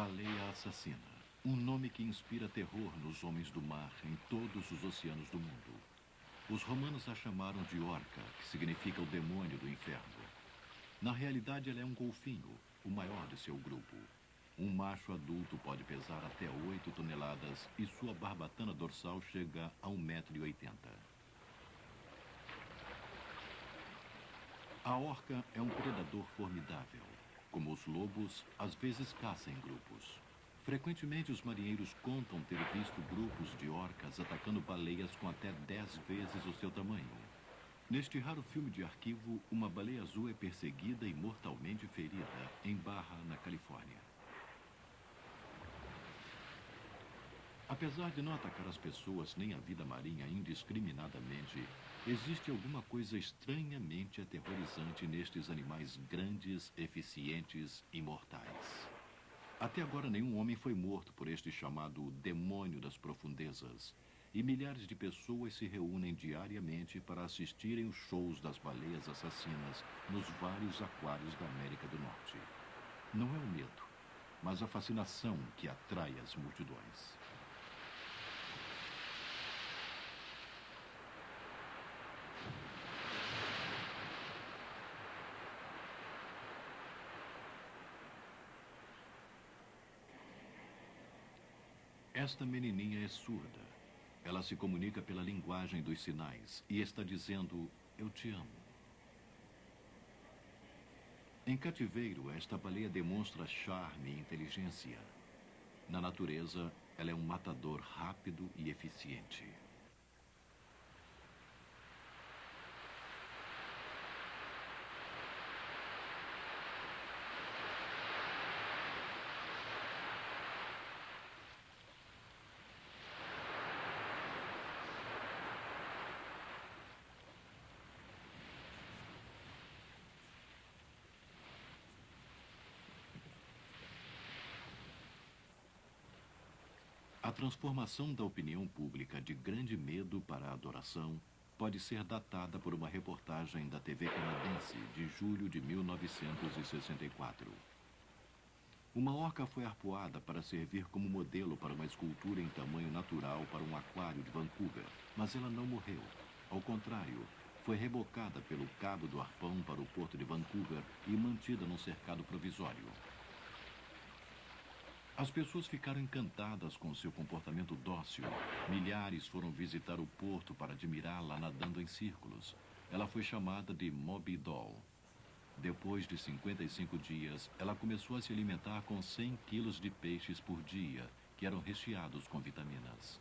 Baleia assassina. Um nome que inspira terror nos homens do mar em todos os oceanos do mundo. Os romanos a chamaram de orca, que significa o demônio do inferno. Na realidade, ela é um golfinho, o maior de seu grupo. Um macho adulto pode pesar até 8 toneladas e sua barbatana dorsal chega a 1,80 m. A orca é um predador formidável. Como os lobos, às vezes caça em grupos. Frequentemente, os marinheiros contam ter visto grupos de orcas atacando baleias com até 10 vezes o seu tamanho. Neste raro filme de arquivo, uma baleia azul é perseguida e mortalmente ferida em Baja, na Califórnia. Apesar de não atacar as pessoas nem a vida marinha indiscriminadamente, existe alguma coisa estranhamente aterrorizante nestes animais grandes, eficientes e mortais. Até agora, nenhum homem foi morto por este chamado demônio das profundezas, e milhares de pessoas se reúnem diariamente para assistirem os shows das baleias assassinas nos vários aquários da América do Norte. Não é o medo, mas a fascinação que atrai as multidões. Esta menininha é surda. Ela se comunica pela linguagem dos sinais e está dizendo, eu te amo. Em cativeiro, esta baleia demonstra charme e inteligência. Na natureza, ela é um matador rápido e eficiente. A transformação da opinião pública de grande medo para adoração pode ser datada por uma reportagem da TV canadense de julho de 1964. Uma orca foi arpoada para servir como modelo para uma escultura em tamanho natural para um aquário de Vancouver, mas ela não morreu. Ao contrário, foi rebocada pelo cabo do arpão para o porto de Vancouver e mantida num cercado provisório. As pessoas ficaram encantadas com seu comportamento dócil. Milhares foram visitar o porto para admirá-la nadando em círculos. Ela foi chamada de Moby Doll. Depois de 55 dias, ela começou a se alimentar com 100 quilos de peixes por dia, que eram recheados com vitaminas.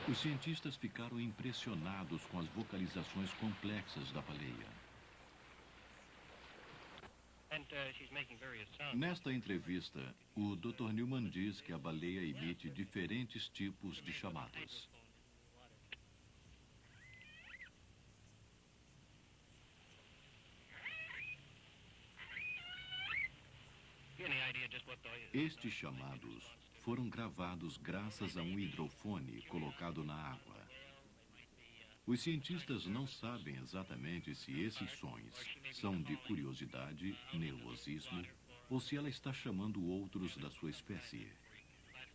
Os cientistas ficaram impressionados com as vocalizações complexas da baleia. Nesta entrevista, o Dr. Newman diz que a baleia emite diferentes tipos de chamados. Estes chamados foram gravados graças a um hidrofone colocado na água. Os cientistas não sabem exatamente se esses sons são de curiosidade, nervosismo, ou se ela está chamando outros da sua espécie.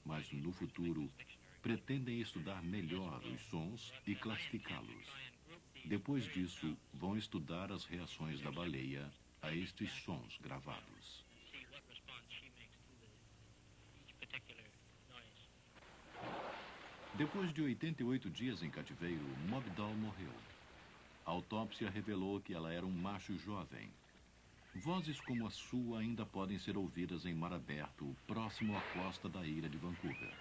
Mas no futuro, pretendem estudar melhor os sons e classificá-los. Depois disso, vão estudar as reações da baleia a estes sons gravados. Depois de 88 dias em cativeiro, Moby Doll morreu. A autópsia revelou que ela era um macho jovem. Vozes como a sua ainda podem ser ouvidas em mar aberto, próximo à costa da ilha de Vancouver.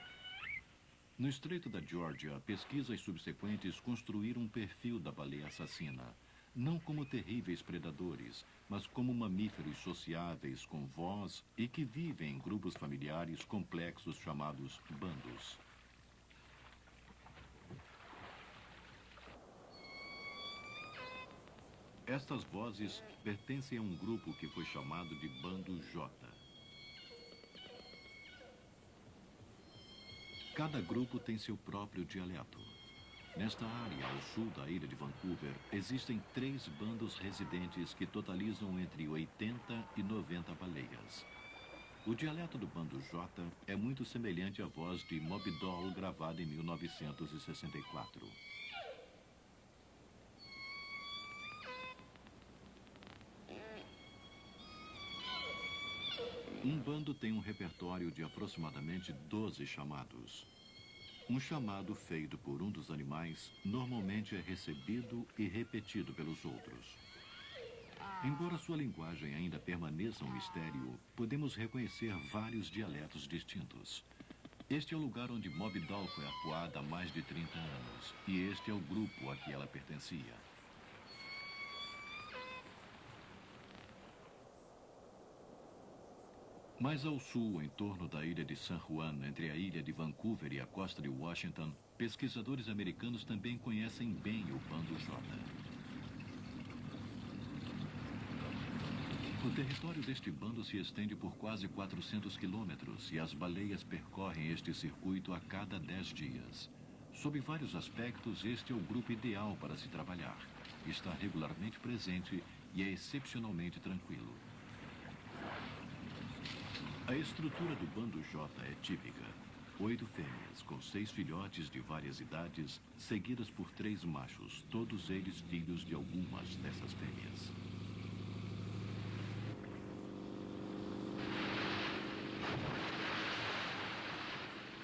No Estreito da Geórgia, pesquisas subsequentes construíram um perfil da baleia assassina, não como terríveis predadores, mas como mamíferos sociáveis com voz e que vivem em grupos familiares complexos chamados bandos. Estas vozes pertencem a um grupo que foi chamado de Bando J. Cada grupo tem seu próprio dialeto. Nesta área, ao sul da ilha de Vancouver, existem 3 bandos residentes que totalizam entre 80 e 90 baleias. O dialeto do bando J é muito semelhante à voz de Moby Doll gravada em 1964. Um bando tem um repertório de aproximadamente 12 chamados. Um chamado feito por um dos animais normalmente é recebido e repetido pelos outros. Embora sua linguagem ainda permaneça um mistério, podemos reconhecer vários dialetos distintos. Este é o lugar onde Moby Doll foi acuada há mais de 30 anos, e este é o grupo a que ela pertencia. Mais ao sul, em torno da ilha de San Juan, entre a ilha de Vancouver e a costa de Washington, pesquisadores americanos também conhecem bem o bando J. O território deste bando se estende por quase 400 quilômetros e as baleias percorrem este circuito a cada 10 dias. Sob vários aspectos, este é o grupo ideal para se trabalhar. Está regularmente presente e é excepcionalmente tranquilo. A estrutura do bando J é típica. 8 fêmeas, com 6 filhotes de várias idades, seguidas por 3 machos, todos eles filhos de algumas dessas fêmeas.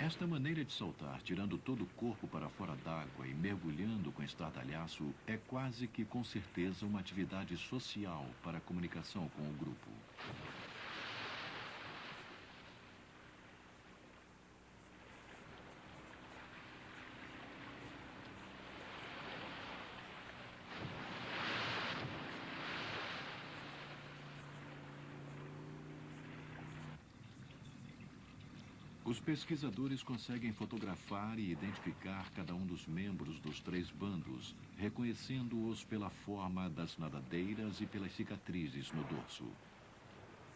Esta maneira de saltar, tirando todo o corpo para fora d'água e mergulhando com estardalhaço, é quase que com certeza uma atividade social para a comunicação com o grupo. Os pesquisadores conseguem fotografar e identificar cada um dos membros dos 3 bandos, reconhecendo-os pela forma das nadadeiras e pelas cicatrizes no dorso.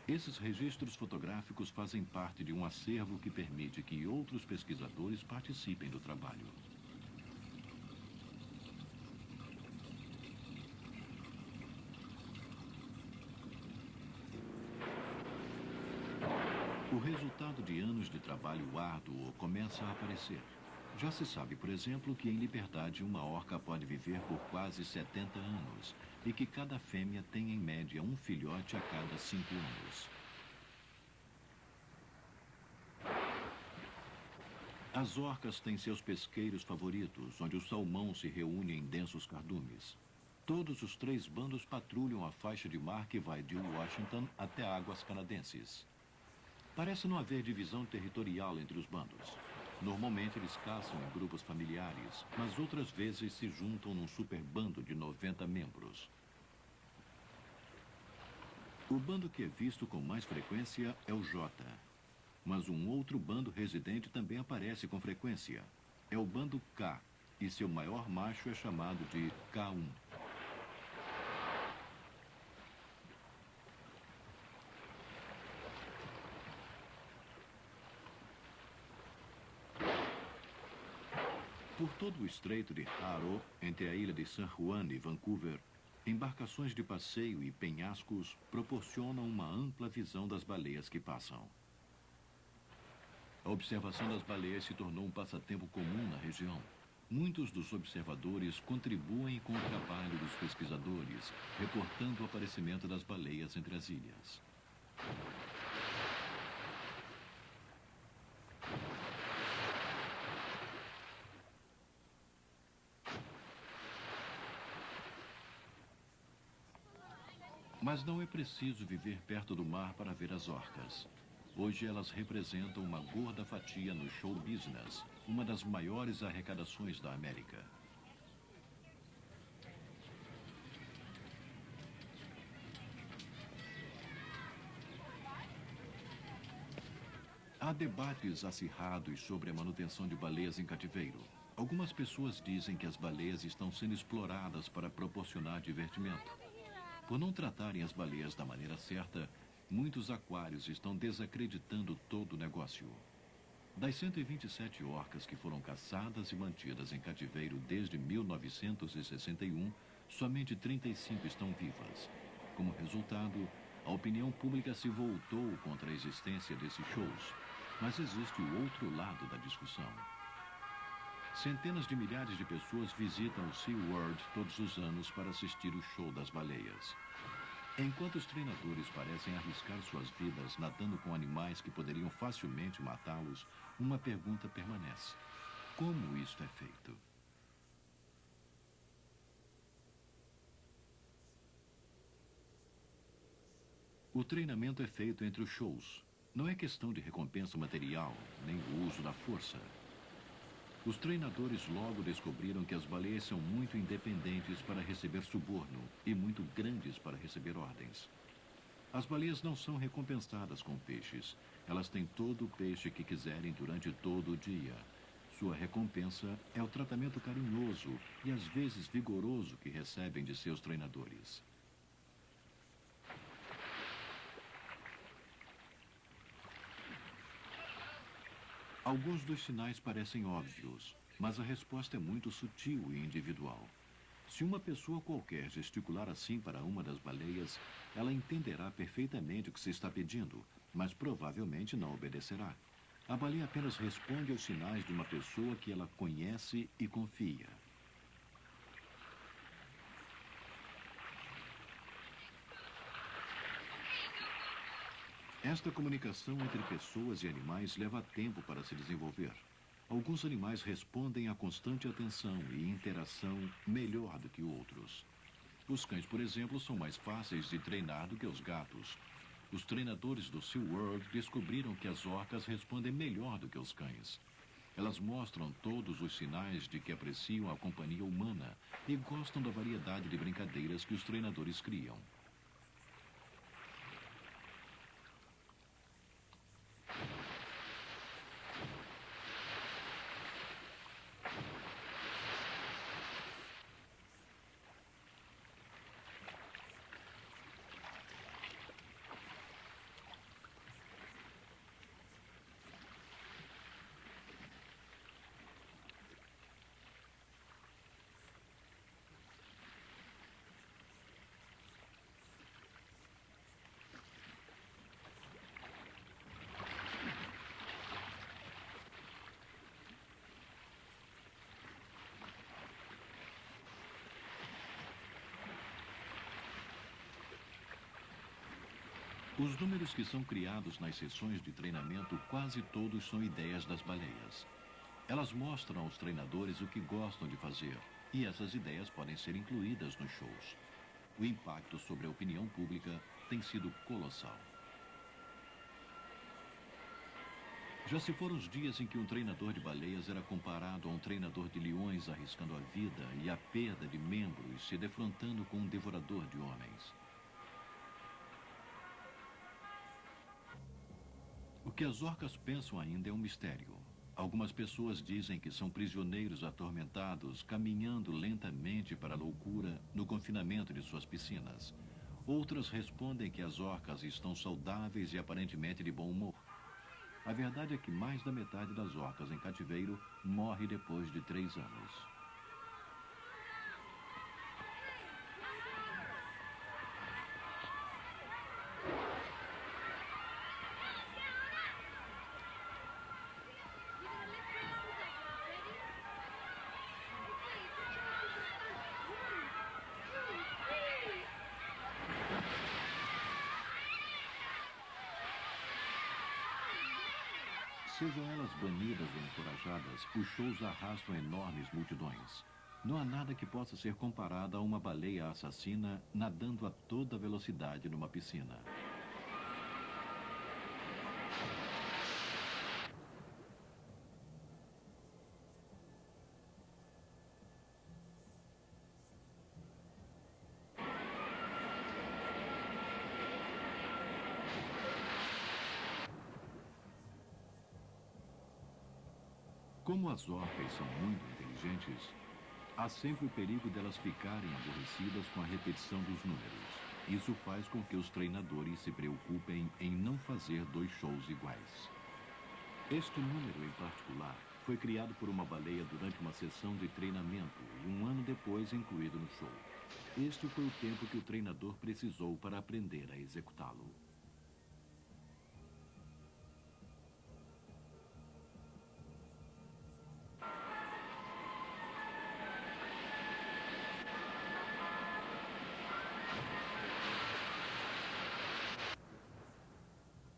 Esses registros fotográficos fazem parte de um acervo que permite que outros pesquisadores participem do trabalho. O resultado de anos de trabalho árduo começa a aparecer. Já se sabe, por exemplo, que em liberdade uma orca pode viver por quase 70 anos e que cada fêmea tem em média um filhote a cada 5 anos. As orcas têm seus pesqueiros favoritos, onde o salmão se reúne em densos cardumes. Todos os 3 bandos patrulham a faixa de mar que vai de Washington até águas canadenses. Parece não haver divisão territorial entre os bandos. Normalmente eles caçam em grupos familiares, mas outras vezes se juntam num superbando de 90 membros. O bando que é visto com mais frequência é o J. Mas um outro bando residente também aparece com frequência. É o bando K, e seu maior macho é chamado de K1. Por todo o estreito de Haro, entre a ilha de San Juan e Vancouver, embarcações de passeio e penhascos proporcionam uma ampla visão das baleias que passam. A observação das baleias se tornou um passatempo comum na região. Muitos dos observadores contribuem com o trabalho dos pesquisadores, reportando o aparecimento das baleias entre as ilhas. Mas não é preciso viver perto do mar para ver as orcas. Hoje elas representam uma gorda fatia no show business, uma das maiores arrecadações da América. Há debates acirrados sobre a manutenção de baleias em cativeiro. Algumas pessoas dizem que as baleias estão sendo exploradas para proporcionar divertimento. Por não tratarem as baleias da maneira certa, muitos aquários estão desacreditando todo o negócio. Das 127 orcas que foram caçadas e mantidas em cativeiro desde 1961, somente 35 estão vivas. Como resultado, A opinião pública se voltou contra a existência desses shows, mas existe o outro lado da discussão. Centenas de milhares de pessoas visitam o SeaWorld todos os anos para assistir o show das baleias. Enquanto os treinadores parecem arriscar suas vidas nadando com animais que poderiam facilmente matá-los, uma pergunta permanece: como isto é feito? O treinamento é feito entre os shows. Não é questão de recompensa material, nem o uso da força. Os treinadores logo descobriram que as baleias são muito independentes para receber suborno e muito grandes para receber ordens. As baleias não são recompensadas com peixes. Elas têm todo o peixe que quiserem durante todo o dia. Sua recompensa é o tratamento carinhoso e às vezes vigoroso que recebem de seus treinadores. Alguns dos sinais parecem óbvios, mas a resposta é muito sutil e individual. Se uma pessoa qualquer gesticular assim para uma das baleias, ela entenderá perfeitamente o que se está pedindo, mas provavelmente não obedecerá. A baleia apenas responde aos sinais de uma pessoa que ela conhece e confia. Esta comunicação entre pessoas e animais leva tempo para se desenvolver. Alguns animais respondem a constante atenção e interação melhor do que outros. Os cães, por exemplo, são mais fáceis de treinar do que os gatos. Os treinadores do SeaWorld descobriram que as orcas respondem melhor do que os cães. Elas mostram todos os sinais de que apreciam a companhia humana e gostam da variedade de brincadeiras que os treinadores criam. Os números que são criados nas sessões de treinamento quase todos são ideias das baleias. Elas mostram aos treinadores o que gostam de fazer, e essas ideias podem ser incluídas nos shows. O impacto sobre a opinião pública tem sido colossal. Já se foram os dias em que um treinador de baleias era comparado a um treinador de leões arriscando a vida e a perda de membros, se defrontando com um devorador de homens. O que as orcas pensam ainda é um mistério. Algumas pessoas dizem que são prisioneiros atormentados, caminhando lentamente para a loucura no confinamento de suas piscinas. Outras respondem que as orcas estão saudáveis e aparentemente de bom humor. A verdade é que mais da metade das orcas em cativeiro morre depois de 3 anos. Sejam elas banidas ou encorajadas, os shows arrastam enormes multidões. Não há nada que possa ser comparado a uma baleia assassina nadando a toda velocidade numa piscina. Como as orcas são muito inteligentes, há sempre o perigo delas ficarem aborrecidas com a repetição dos números. Isso faz com que os treinadores se preocupem em não fazer 2 shows iguais. Este número em particular Foi criado por uma baleia durante uma sessão de treinamento e um ano depois incluído no show. Este foi o tempo que o treinador precisou para aprender a executá-lo.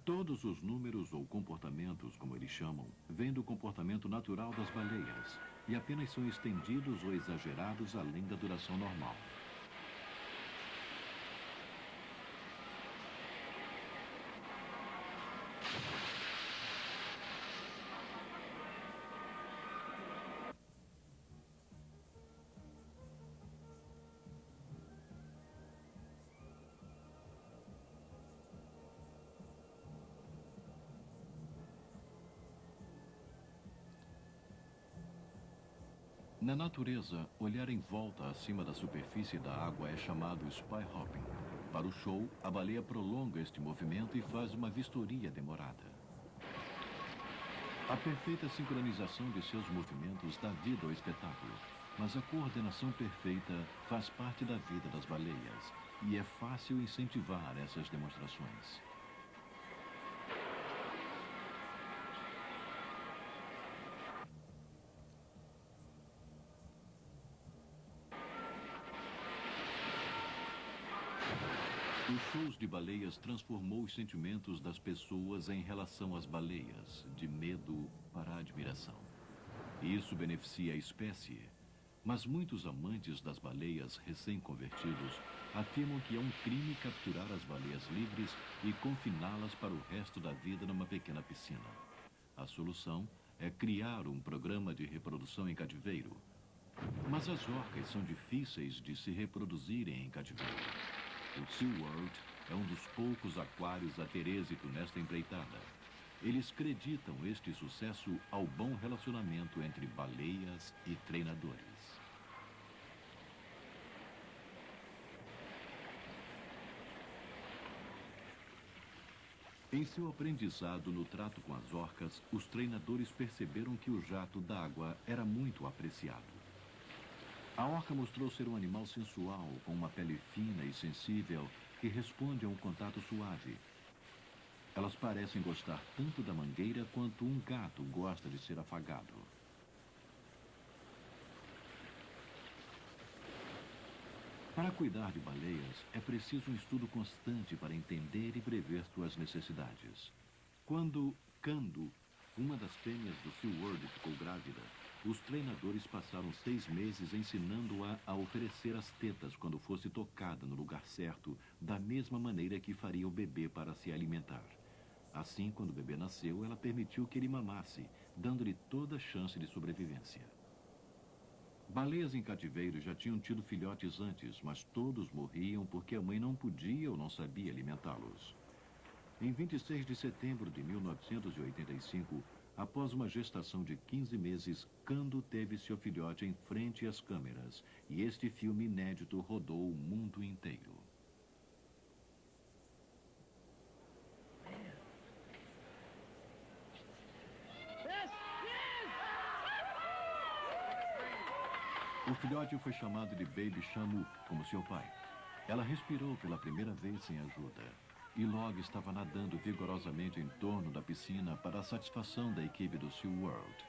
Todos os números ou comportamentos, como eles chamam, vêm do comportamento natural das baleias e apenas são estendidos ou exagerados além da duração normal. Na natureza, olhar em volta acima da superfície da água é chamado spy hopping. Para o show, a baleia prolonga este movimento e faz uma vistoria demorada. A perfeita sincronização de seus movimentos dá vida ao espetáculo, mas a coordenação perfeita faz parte da vida das baleias e é fácil incentivar essas demonstrações. Os shows de baleias transformou os sentimentos das pessoas em relação às baleias, de medo para admiração. Isso beneficia a espécie, mas muitos amantes das baleias recém-convertidos afirmam que é um crime capturar as baleias livres e confiná-las para o resto da vida numa pequena piscina. A solução é criar um programa de reprodução em cativeiro. Mas as orcas são difíceis de se reproduzirem em cativeiro. O SeaWorld é um dos poucos aquários a ter êxito nesta empreitada. Eles acreditam este sucesso ao bom relacionamento entre baleias e treinadores. Em seu aprendizado no trato com as orcas, os treinadores perceberam que o jato d'água era muito apreciado. A orca mostrou ser um animal sensual, com uma pele fina e sensível, que responde a um contato suave. Elas parecem gostar tanto da mangueira quanto um gato gosta de ser afagado. Para cuidar de baleias, é preciso um estudo constante para entender e prever suas necessidades. Quando Kando, uma das fêmeas do SeaWorld, ficou grávida, os treinadores passaram 6 meses ensinando-a a oferecer as tetas quando fosse tocada no lugar certo, da mesma maneira que faria o bebê para se alimentar. Assim, quando o bebê nasceu, ela permitiu que ele mamasse, dando-lhe toda a chance de sobrevivência. Baleias em cativeiro já tinham tido filhotes antes, mas todos morriam porque a mãe não podia ou não sabia alimentá-los. Em 26 de setembro de 1985, após uma gestação de 15 meses, Kando teve seu filhote em frente às câmeras, e este filme inédito rodou o mundo inteiro. O filhote foi chamado de Baby Shamu, como seu pai. Ela respirou pela primeira vez sem ajuda. E logo estava nadando vigorosamente em torno da piscina para a satisfação da equipe do SeaWorld.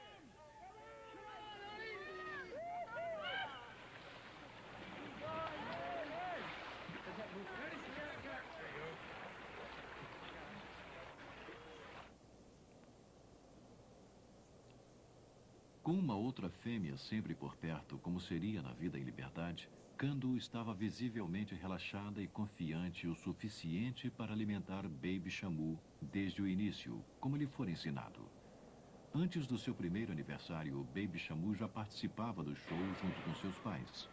Com uma outra fêmea sempre por perto, como seria na vida em liberdade, Kando estava visivelmente relaxada e confiante o suficiente para alimentar Baby Shamu desde o início, como lhe for ensinado. Antes do seu primeiro aniversário, Baby Shamu já participava do show junto com seus pais.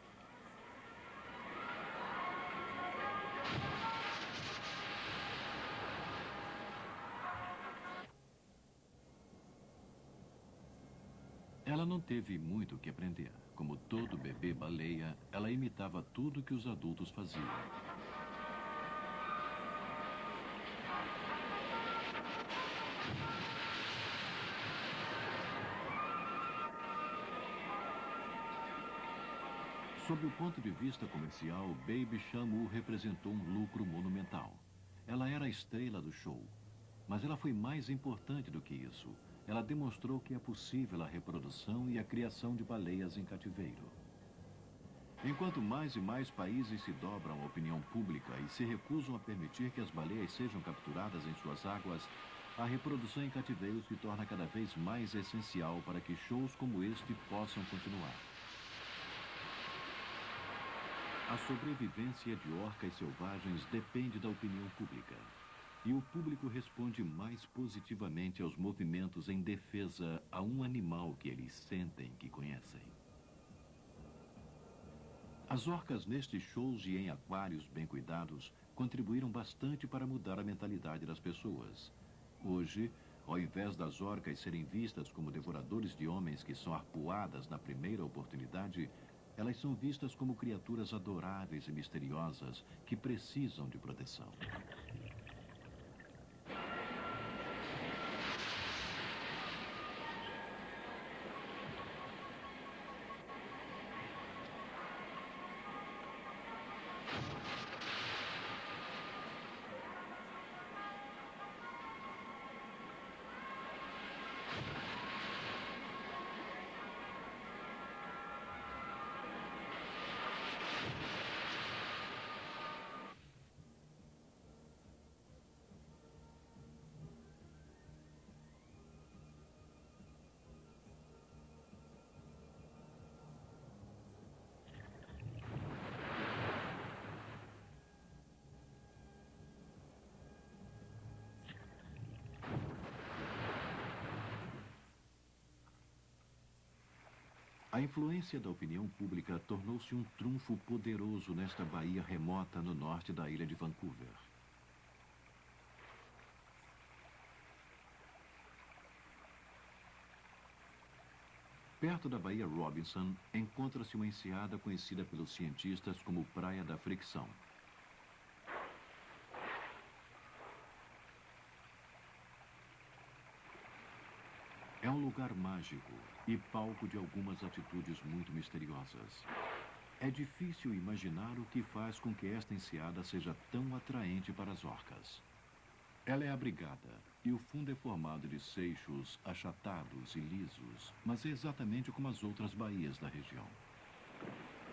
Ela não teve muito o que aprender. Como todo bebê baleia, ela imitava tudo que os adultos faziam. Sob o ponto de vista comercial, Baby Shamu representou um lucro monumental. Ela era a estrela do show. Mas ela foi mais importante do que isso. Ela demonstrou que é possível a reprodução e a criação de baleias em cativeiro. Enquanto mais e mais países se dobram à opinião pública e se recusam a permitir que as baleias sejam capturadas em suas águas, a reprodução em cativeiro se torna cada vez mais essencial para que shows como este possam continuar. A sobrevivência de orcas selvagens depende da opinião pública. E o público responde mais positivamente aos movimentos em defesa a um animal que eles sentem que conhecem. As orcas nestes shows e em aquários bem cuidados contribuíram bastante para mudar a mentalidade das pessoas. Hoje, ao invés das orcas serem vistas como devoradores de homens que são arpoadas na primeira oportunidade, elas são vistas como criaturas adoráveis e misteriosas que precisam de proteção. A influência da opinião pública tornou-se um trunfo poderoso nesta baía remota no norte da ilha de Vancouver. Perto da Baía Robinson, encontra-se uma enseada conhecida pelos cientistas como Praia da Fricção. É um lugar mágico e palco de algumas atitudes muito misteriosas. É difícil imaginar o que faz com que esta enseada seja tão atraente para as orcas. Ela é abrigada e o fundo é formado de seixos achatados e lisos, mas é exatamente como as outras baías da região.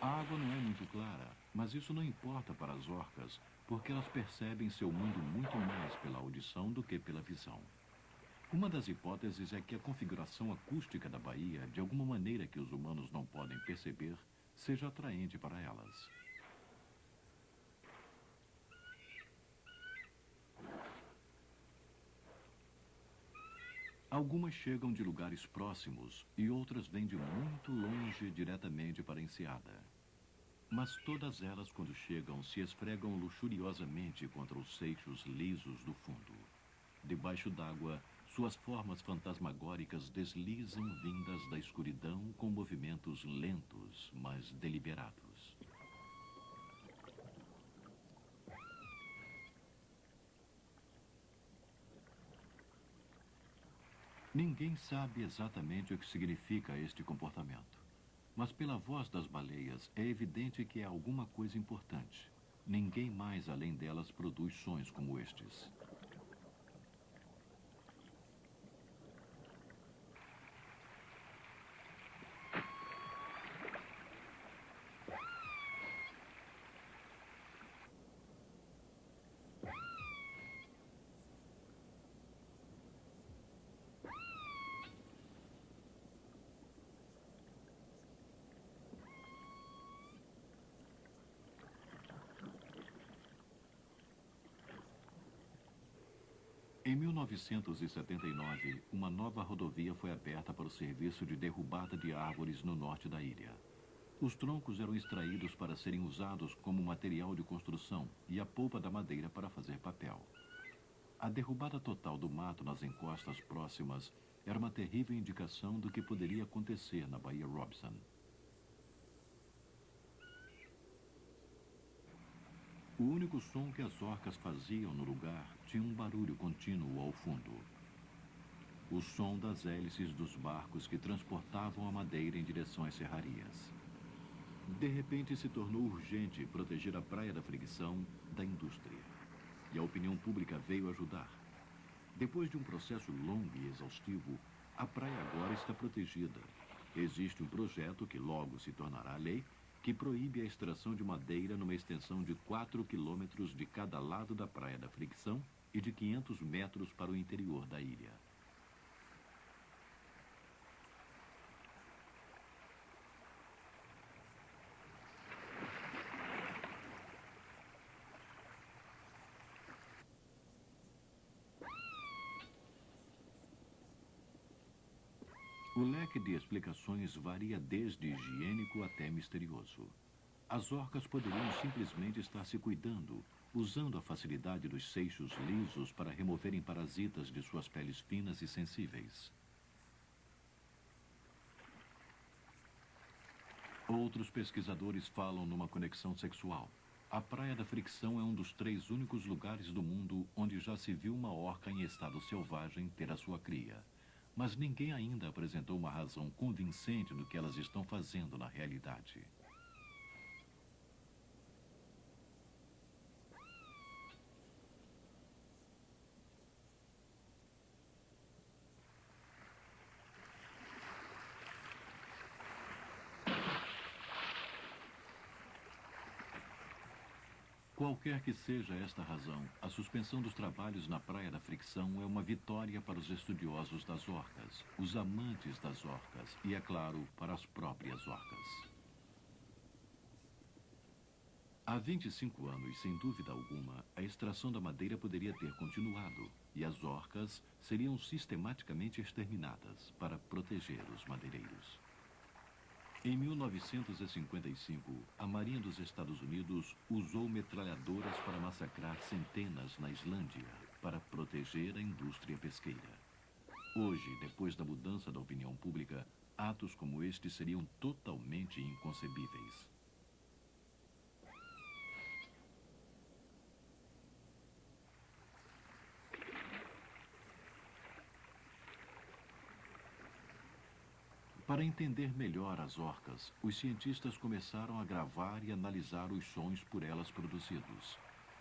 A água não é muito clara, mas isso não importa para as orcas, porque elas percebem seu mundo muito mais pela audição do que pela visão. Uma das hipóteses é que a configuração acústica da baía, de alguma maneira que os humanos não podem perceber, seja atraente para elas. Algumas chegam de lugares próximos e outras vêm de muito longe diretamente para a enseada. Mas todas elas, quando chegam, se esfregam luxuriosamente contra os seixos lisos do fundo. Debaixo d'água, suas formas fantasmagóricas deslizam vindas da escuridão com movimentos lentos, mas deliberados. Ninguém sabe exatamente o que significa este comportamento. Mas pela voz das baleias é evidente que é alguma coisa importante. Ninguém mais além delas produz sons como estes. Em 1979, uma nova rodovia foi aberta para o serviço de derrubada de árvores no norte da ilha. Os troncos eram extraídos para serem usados como material de construção e a polpa da madeira para fazer papel. A derrubada total do mato nas encostas próximas era uma terrível indicação do que poderia acontecer na Baía Robinson. O único som que as orcas faziam no lugar tinha um barulho contínuo ao fundo. O som das hélices dos barcos que transportavam a madeira em direção às serrarias. De repente, se tornou urgente proteger a Praia da Fricção da indústria. E a opinião pública veio ajudar. Depois de um processo longo e exaustivo, a praia agora está protegida. Existe um projeto que logo se tornará lei, que proíbe a extração de madeira numa extensão de 4 quilômetros de cada lado da Praia da Fricção e de 500 metros para o interior da ilha. O leque de explicações varia desde higiênico até misterioso. As orcas poderiam simplesmente estar se cuidando, usando a facilidade dos seixos lisos para removerem parasitas de suas peles finas e sensíveis. Outros pesquisadores falam numa conexão sexual. A Praia da Fricção é um dos 3 únicos lugares do mundo onde já se viu uma orca em estado selvagem ter a sua cria. Mas ninguém ainda apresentou uma razão convincente do que elas estão fazendo na realidade. Qualquer que seja esta razão, a suspensão dos trabalhos na Praia da Fricção é uma vitória para os estudiosos das orcas, os amantes das orcas e, é claro, para as próprias orcas. Há 25 anos, sem dúvida alguma, a extração da madeira poderia ter continuado e as orcas seriam sistematicamente exterminadas para proteger os madeireiros. Em 1955, a Marinha dos Estados Unidos usou metralhadoras para massacrar centenas na Islândia, para proteger a indústria pesqueira. Hoje, depois da mudança da opinião pública, atos como este seriam totalmente inconcebíveis. Para entender melhor as orcas, os cientistas começaram a gravar e analisar os sons por elas produzidos.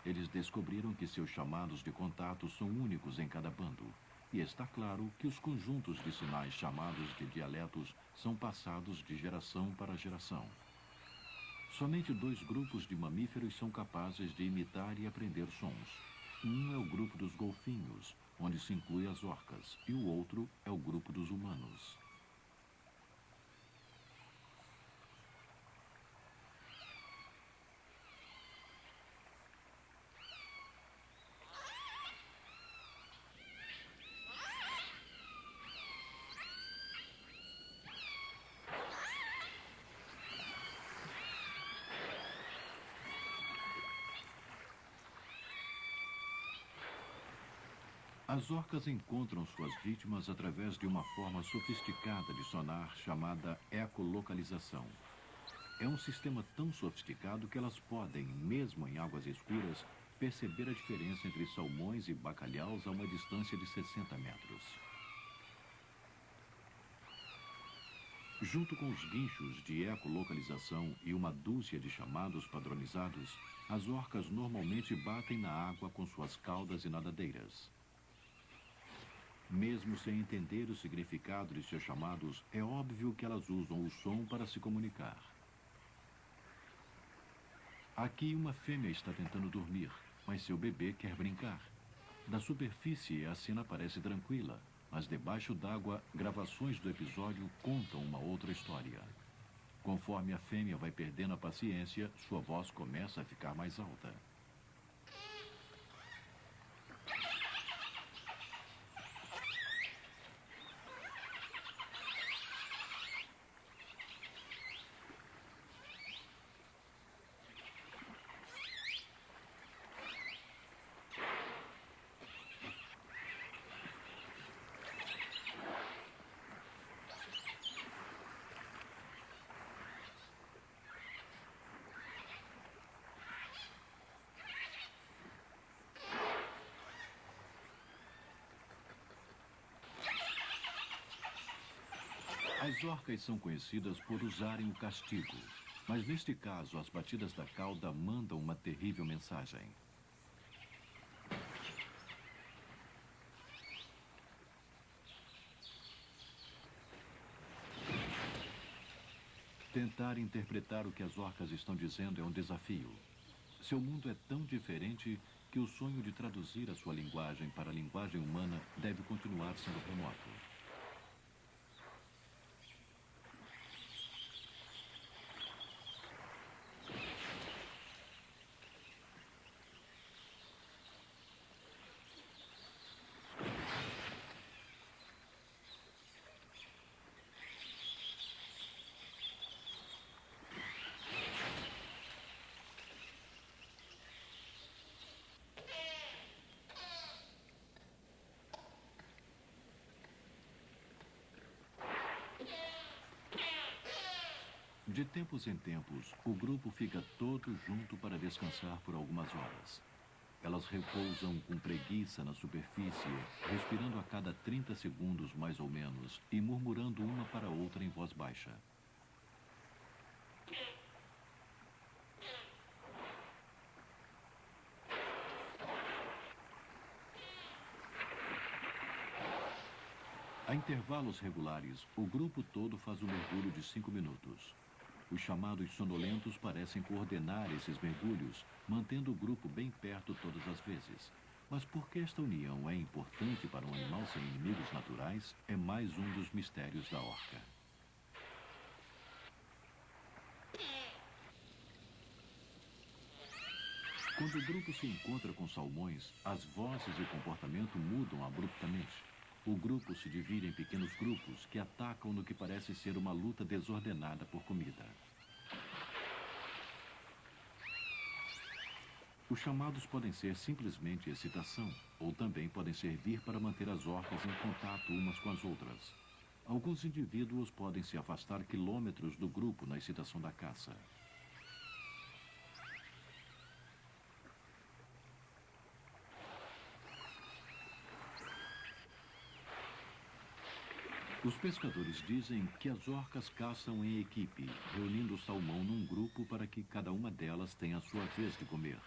Eles descobriram que seus chamados de contato são únicos em cada bando. E está claro que os conjuntos de sinais chamados de dialetos são passados de geração para geração. Somente 2 grupos de mamíferos são capazes de imitar e aprender sons. Um é o grupo dos golfinhos, onde se inclui as orcas, e o outro é o grupo dos humanos. As orcas encontram suas vítimas através de uma forma sofisticada de sonar chamada ecolocalização. É um sistema tão sofisticado que elas podem, mesmo em águas escuras, perceber a diferença entre salmões e bacalhaus a uma distância de 60 metros. Junto com os guinchos de ecolocalização e uma dúzia de chamados padronizados, as orcas normalmente batem na água com suas caudas e nadadeiras. Mesmo sem entender o significado de seus chamados, é óbvio que elas usam o som para se comunicar. Aqui uma fêmea está tentando dormir, mas seu bebê quer brincar. Da superfície, a cena parece tranquila, mas debaixo d'água, gravações do episódio contam uma outra história. Conforme a fêmea vai perdendo a paciência, sua voz começa a ficar mais alta. As orcas são conhecidas por usarem o castigo. Mas neste caso, as batidas da cauda mandam uma terrível mensagem. Tentar interpretar o que as orcas estão dizendo é um desafio. Seu mundo é tão diferente que o sonho de traduzir a sua linguagem para a linguagem humana deve continuar sendo remoto. De tempos em tempos, o grupo fica todo junto para descansar por algumas horas. Elas repousam com preguiça na superfície, respirando a cada 30 segundos mais ou menos e murmurando uma para a outra em voz baixa. A intervalos regulares, o grupo todo faz um mergulho de 5 minutos. Os chamados sonolentos parecem coordenar esses mergulhos, mantendo o grupo bem perto todas as vezes. Mas por que esta união é importante para um animal sem inimigos naturais é mais um dos mistérios da orca. Quando o grupo se encontra com salmões, as vozes e o comportamento mudam abruptamente. O grupo se divide em pequenos grupos que atacam no que parece ser uma luta desordenada por comida. Os chamados podem ser simplesmente excitação, ou também podem servir para manter as orcas em contato umas com as outras. Alguns indivíduos podem se afastar quilômetros do grupo na excitação da caça. Os pescadores dizem que as orcas caçam em equipe, reunindo o salmão num grupo para que cada uma delas tenha a sua vez de comer.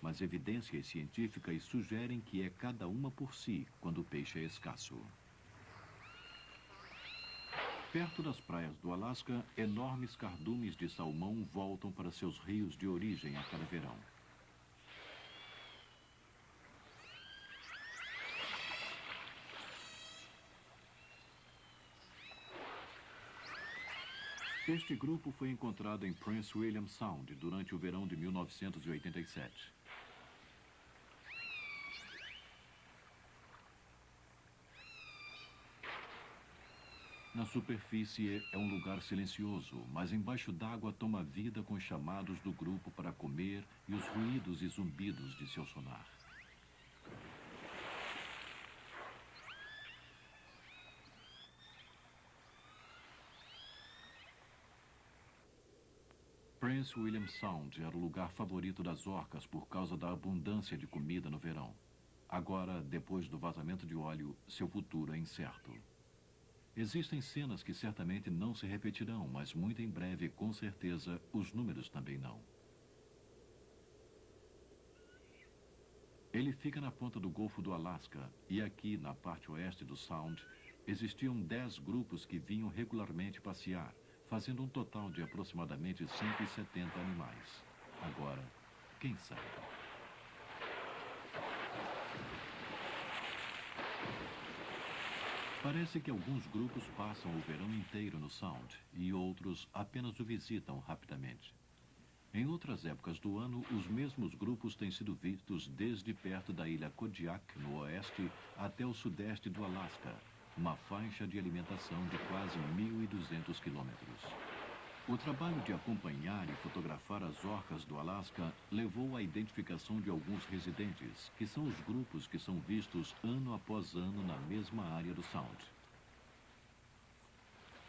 Mas evidências científicas sugerem que é cada uma por si quando o peixe é escasso. Perto das praias do Alasca, enormes cardumes de salmão voltam para seus rios de origem a cada verão. Este grupo foi encontrado em Prince William Sound durante o verão de 1987. Na superfície é um lugar silencioso, mas embaixo d'água toma vida com os chamados do grupo para comer e os ruídos e zumbidos de seu sonar. Prince William Sound era o lugar favorito das orcas por causa da abundância de comida no verão. Agora, depois do vazamento de óleo, seu futuro é incerto. Existem cenas que certamente não se repetirão, mas muito em breve, com certeza, os números também não. Ele fica na ponta do Golfo do Alasca e aqui, na parte oeste do Sound, existiam 10 grupos que vinham regularmente passear, fazendo um total de aproximadamente 170 animais. Agora, quem sabe? Parece que alguns grupos passam o verão inteiro no Sound e outros apenas o visitam rapidamente. Em outras épocas do ano, os mesmos grupos têm sido vistos desde perto da ilha Kodiak, no oeste, até o sudeste do Alasca, uma faixa de alimentação de quase 1.200 quilômetros. O trabalho de acompanhar e fotografar as orcas do Alasca levou à identificação de alguns residentes, que são os grupos que são vistos ano após ano na mesma área do Sound.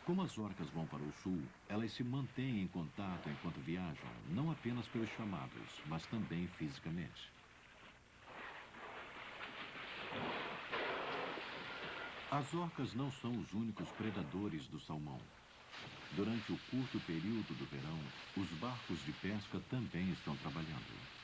Como as orcas vão para o sul, elas se mantêm em contato enquanto viajam, não apenas pelos chamados, mas também fisicamente. As orcas não são os únicos predadores do salmão. Durante o curto período do verão, os barcos de pesca também estão trabalhando.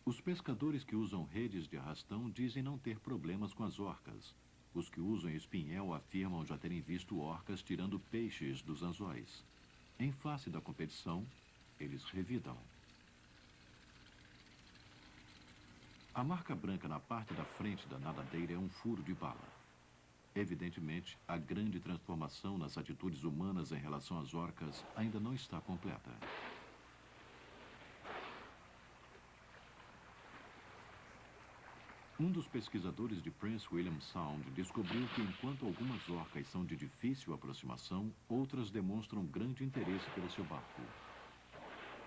Os pescadores que usam redes de arrastão dizem não ter problemas com as orcas. Os que usam espinhel afirmam já terem visto orcas tirando peixes dos anzóis. Em face da competição, eles revidam. A marca branca na parte da frente da nadadeira é um furo de bala. Evidentemente, a grande transformação nas atitudes humanas em relação às orcas ainda não está completa. Um dos pesquisadores de Prince William Sound descobriu que enquanto algumas orcas são de difícil aproximação, outras demonstram grande interesse pelo seu barco.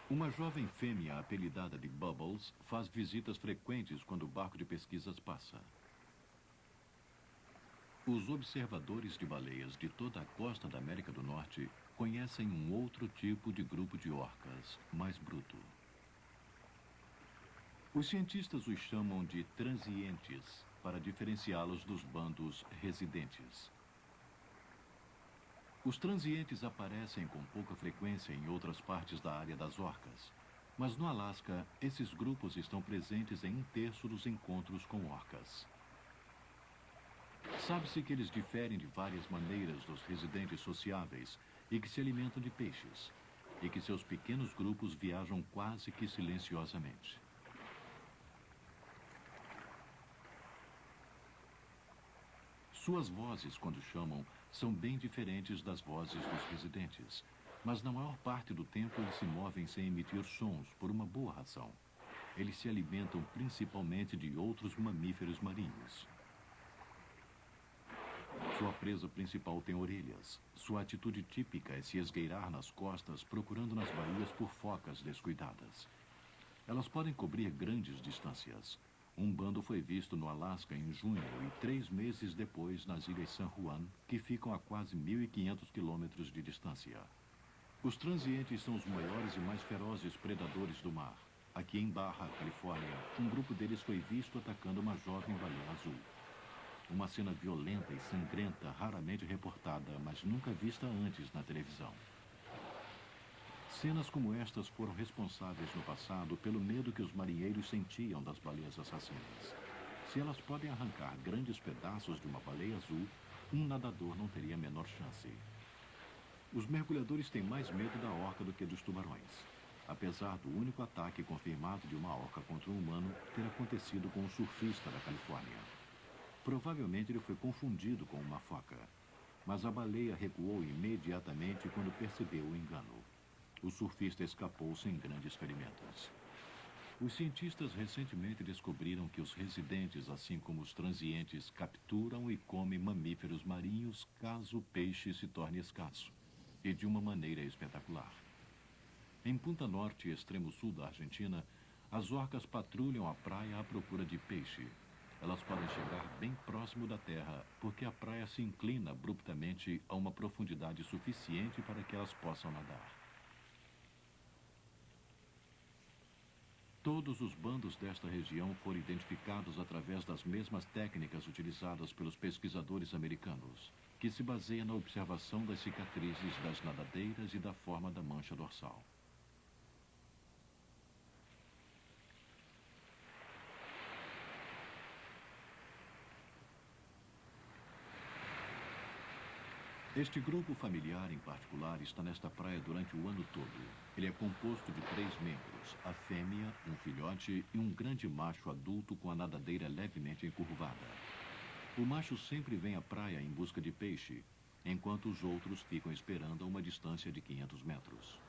Uma jovem fêmea apelidada de Bubbles faz visitas frequentes quando o barco de pesquisas passa. Os observadores de baleias de toda a costa da América do Norte conhecem um outro tipo de grupo de orcas, mais bruto. Os cientistas os chamam de transientes, para diferenciá-los dos bandos residentes. Os transientes aparecem com pouca frequência em outras partes da área das orcas, mas no Alasca, esses grupos estão presentes em 1/3 dos encontros com orcas. Sabe-se que eles diferem de várias maneiras dos residentes sociáveis e que se alimentam de peixes, e que seus pequenos grupos viajam quase que silenciosamente. Suas vozes, quando chamam, são bem diferentes das vozes dos residentes, mas na maior parte do tempo eles se movem sem emitir sons, por uma boa razão. Eles se alimentam principalmente de outros mamíferos marinhos. Sua presa principal tem orelhas. Sua atitude típica é se esgueirar nas costas, procurando nas baías por focas descuidadas. Elas podem cobrir grandes distâncias. Um bando foi visto no Alasca em junho e 3 meses depois nas Ilhas San Juan, que ficam a quase 1.500 quilômetros de distância. Os transientes são os maiores e mais ferozes predadores do mar. Aqui em Baja, Califórnia, um grupo deles foi visto atacando uma jovem baleia azul. Uma cena violenta e sangrenta, raramente reportada, mas nunca vista antes na televisão. Cenas como estas foram responsáveis no passado pelo medo que os marinheiros sentiam das baleias assassinas. Se elas podem arrancar grandes pedaços de uma baleia azul, um nadador não teria a menor chance. Os mergulhadores têm mais medo da orca do que dos tubarões, apesar do único ataque confirmado de uma orca contra um humano ter acontecido com um surfista da Califórnia. Provavelmente ele foi confundido com uma foca, mas a baleia recuou imediatamente quando percebeu o engano. O surfista escapou sem grandes ferimentos. Os cientistas recentemente descobriram que os residentes, assim como os transientes, capturam e comem mamíferos marinhos caso o peixe se torne escasso, e de uma maneira espetacular. Em Punta Norte, extremo sul da Argentina, as orcas patrulham a praia à procura de peixe. Elas podem chegar bem próximo da terra, porque a praia se inclina abruptamente a uma profundidade suficiente para que elas possam nadar. Todos os bandos desta região foram identificados através das mesmas técnicas utilizadas pelos pesquisadores americanos, que se baseia na observação das cicatrizes das nadadeiras e da forma da mancha dorsal. Este grupo familiar em particular está nesta praia durante o ano todo. Ele é composto de 3 membros, a fêmea, um filhote e um grande macho adulto com a nadadeira levemente encurvada. O macho sempre vem à praia em busca de peixe, enquanto os outros ficam esperando a uma distância de 500 metros.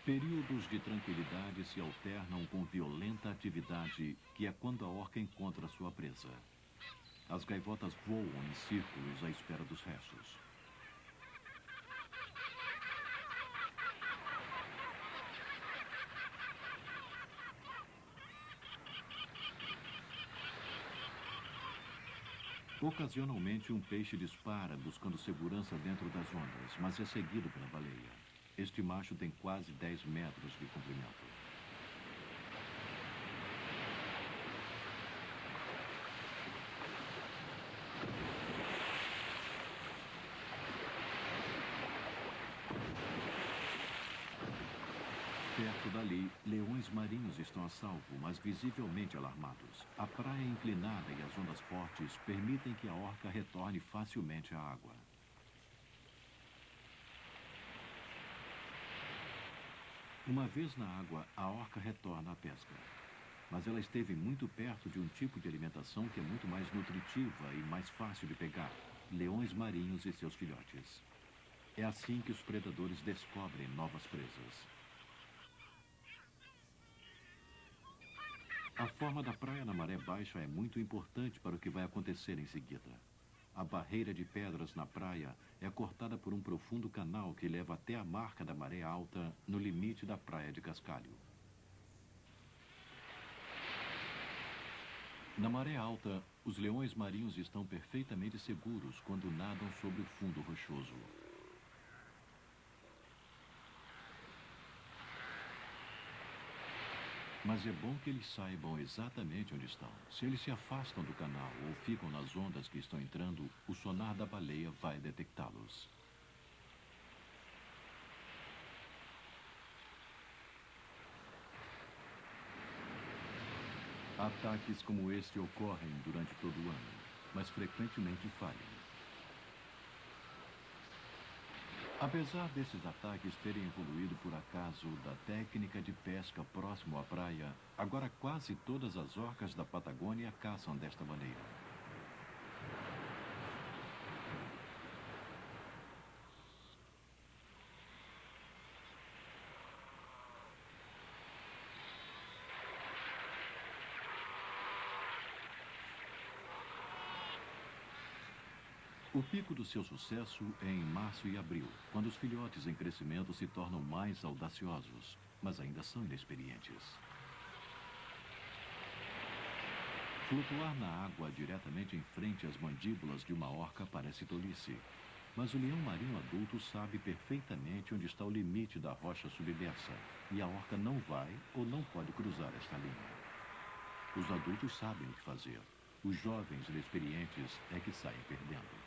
Períodos de tranquilidade se alternam com violenta atividade, que é quando a orca encontra sua presa. As gaivotas voam em círculos à espera dos restos. Ocasionalmente, um peixe dispara buscando segurança dentro das ondas, mas é seguido pela baleia. Este macho tem quase 10 metros de comprimento. Perto dali, leões marinhos estão a salvo, mas visivelmente alarmados. A praia inclinada e as ondas fortes permitem que a orca retorne facilmente à água. Uma vez na água, a orca retorna à pesca. Mas ela esteve muito perto de um tipo de alimentação que é muito mais nutritiva e mais fácil de pegar: leões marinhos e seus filhotes. É assim que os predadores descobrem novas presas. A forma da praia na maré baixa é muito importante para o que vai acontecer em seguida. A barreira de pedras na praia é cortada por um profundo canal que leva até a marca da maré alta no limite da praia de Cascalho. Na maré alta, os leões marinhos estão perfeitamente seguros quando nadam sobre o fundo rochoso. Mas é bom que eles saibam exatamente onde estão. Se eles se afastam do canal ou ficam nas ondas que estão entrando, o sonar da baleia vai detectá-los. Ataques como este ocorrem durante todo o ano, mas frequentemente falham. Apesar desses ataques terem evoluído por acaso da técnica de pesca próximo à praia, agora quase todas as orcas da Patagônia caçam desta maneira. O pico do seu sucesso é em março e abril, quando os filhotes em crescimento se tornam mais audaciosos, mas ainda são inexperientes. Flutuar na água diretamente em frente às mandíbulas de uma orca parece tolice. Mas o leão marinho adulto sabe perfeitamente onde está o limite da rocha submersa, e a orca não vai ou não pode cruzar esta linha. Os adultos sabem o que fazer. Os jovens inexperientes é que saem perdendo.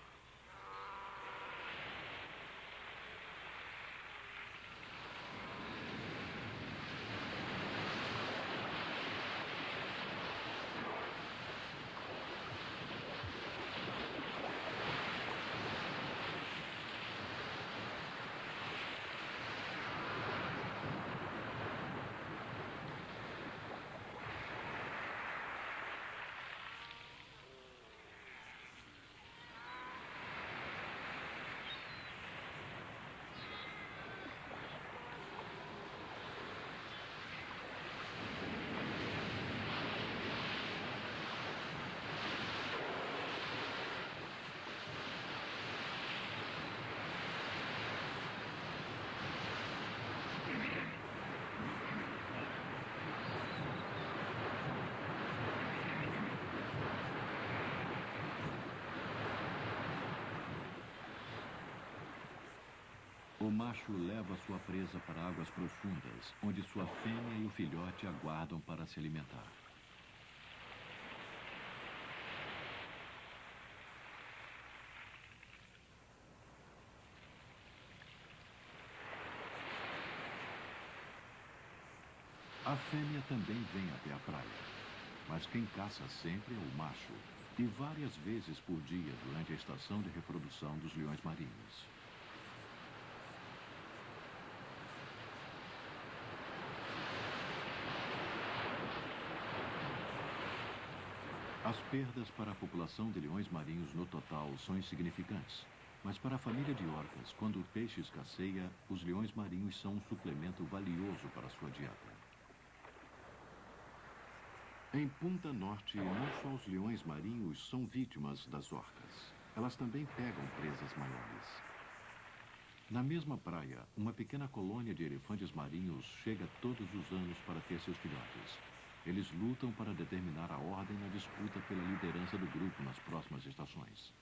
O macho leva sua presa para águas profundas, onde sua fêmea e o filhote aguardam para se alimentar. A fêmea também vem até a praia, mas quem caça sempre é o macho, e várias vezes por dia durante a estação de reprodução dos leões marinhos. As perdas para a população de leões marinhos no total são insignificantes. Mas para a família de orcas, quando o peixe escasseia, os leões marinhos são um suplemento valioso para a sua dieta. Em Punta Norte, não só os leões marinhos são vítimas das orcas. Elas também pegam presas maiores. Na mesma praia, uma pequena colônia de elefantes marinhos chega todos os anos para ter seus filhotes. Eles lutam para determinar a ordem na disputa pela liderança do grupo nas próximas estações.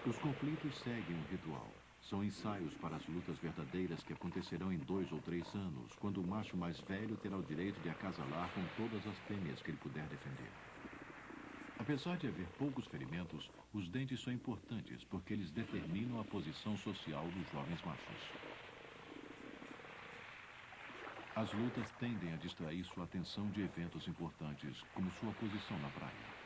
Os conflitos seguem um ritual. São ensaios para as lutas verdadeiras que acontecerão em 2 ou 3 anos, quando o macho mais velho terá o direito de acasalar com todas as fêmeas que ele puder defender. Apesar de haver poucos ferimentos, os dentes são importantes porque eles determinam a posição social dos jovens machos. As lutas tendem a distrair sua atenção de eventos importantes, como sua posição na praia.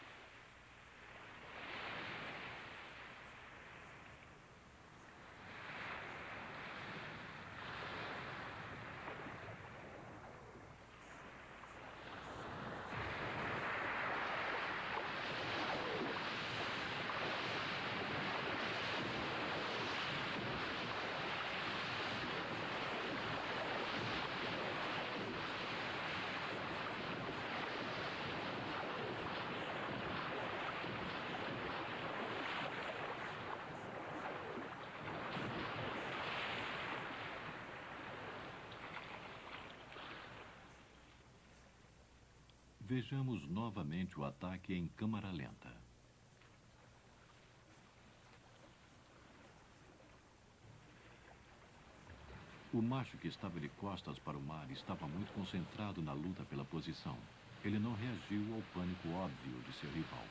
Vejamos novamente o ataque em câmara lenta. O macho que estava de costas para o mar estava muito concentrado na luta pela posição. Ele não reagiu ao pânico óbvio de seu rival.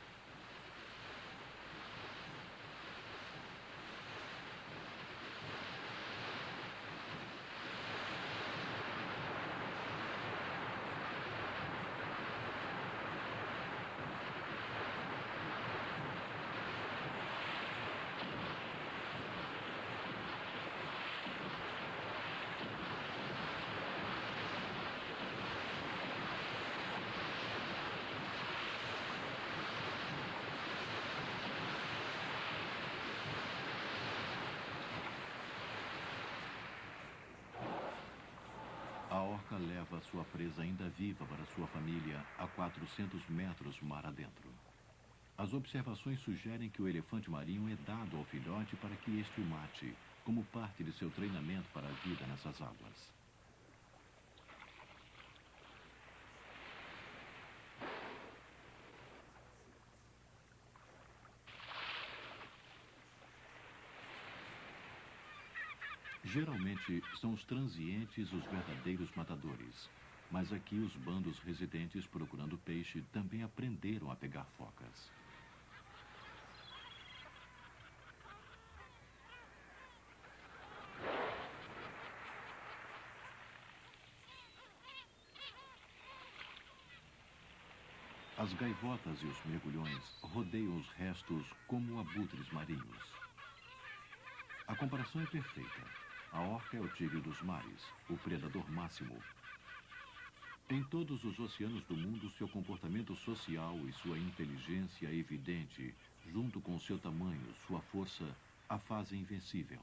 A orca leva sua presa ainda viva para sua família a 400 metros mar adentro. As observações sugerem que o elefante marinho é dado ao filhote para que este o mate, como parte de seu treinamento para a vida nessas águas. Geralmente, são os transientes os verdadeiros matadores. Mas aqui os bandos residentes procurando peixe também aprenderam a pegar focas. As gaivotas e os mergulhões rodeiam os restos como abutres marinhos. A comparação é perfeita. A orca é o tigre dos mares, o predador máximo. Em todos os oceanos do mundo, seu comportamento social e sua inteligência evidente, junto com seu tamanho, sua força, a fazem invencível.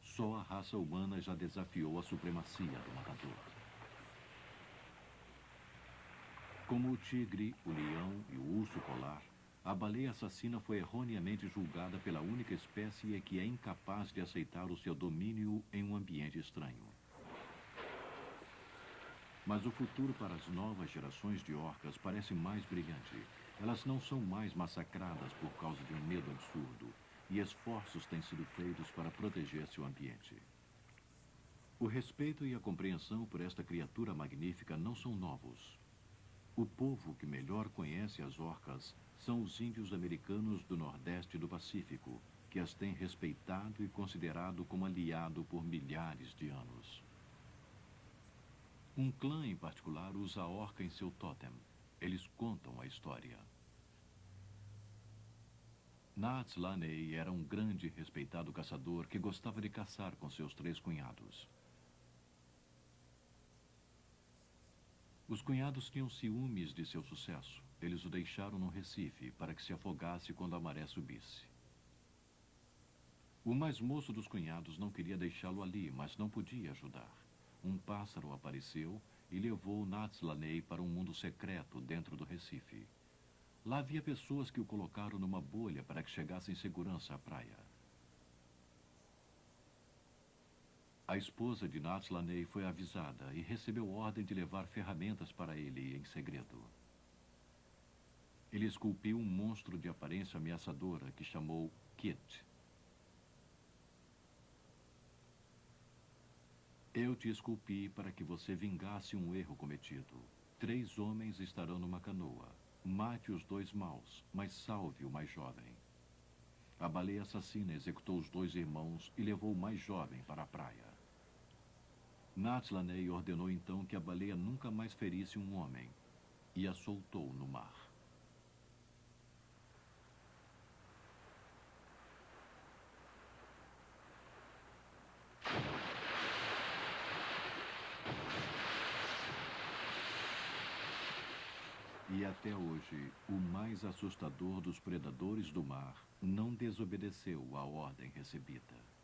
Só a raça humana já desafiou a supremacia do matador. Como o tigre, o leão e o urso polar, a baleia assassina foi erroneamente julgada pela única espécie que é incapaz de aceitar o seu domínio em um ambiente estranho. Mas o futuro para as novas gerações de orcas parece mais brilhante. Elas não são mais massacradas por causa de um medo absurdo, e esforços têm sido feitos para proteger seu ambiente. O respeito e a compreensão por esta criatura magnífica não são novos. O povo que melhor conhece as orcas são os índios americanos do Nordeste do Pacífico, que as têm respeitado e considerado como aliado por milhares de anos. Um clã em particular usa a orca em seu tótem. Eles contam a história. Nats Laney era um grande e respeitado caçador que gostava de caçar com seus 3 cunhados. Os cunhados tinham ciúmes de seu sucesso. Eles o deixaram no Recife para que se afogasse quando a maré subisse. O mais moço dos cunhados não queria deixá-lo ali, mas não podia ajudar. Um pássaro apareceu e levou Nats Laney para um mundo secreto dentro do Recife. Lá havia pessoas que o colocaram numa bolha para que chegasse em segurança à praia. A esposa de Natslaney foi avisada e recebeu ordem de levar ferramentas para ele em segredo. Ele esculpiu um monstro de aparência ameaçadora que chamou Kit. Eu te esculpi para que você vingasse um erro cometido. 3 homens estarão numa canoa. Mate os 2 maus, mas salve o mais jovem. A baleia assassina executou os 2 irmãos e levou o mais jovem para a praia. Natslaney ordenou então que a baleia nunca mais ferisse um homem e a soltou no mar. E até hoje, o mais assustador dos predadores do mar não desobedeceu à ordem recebida.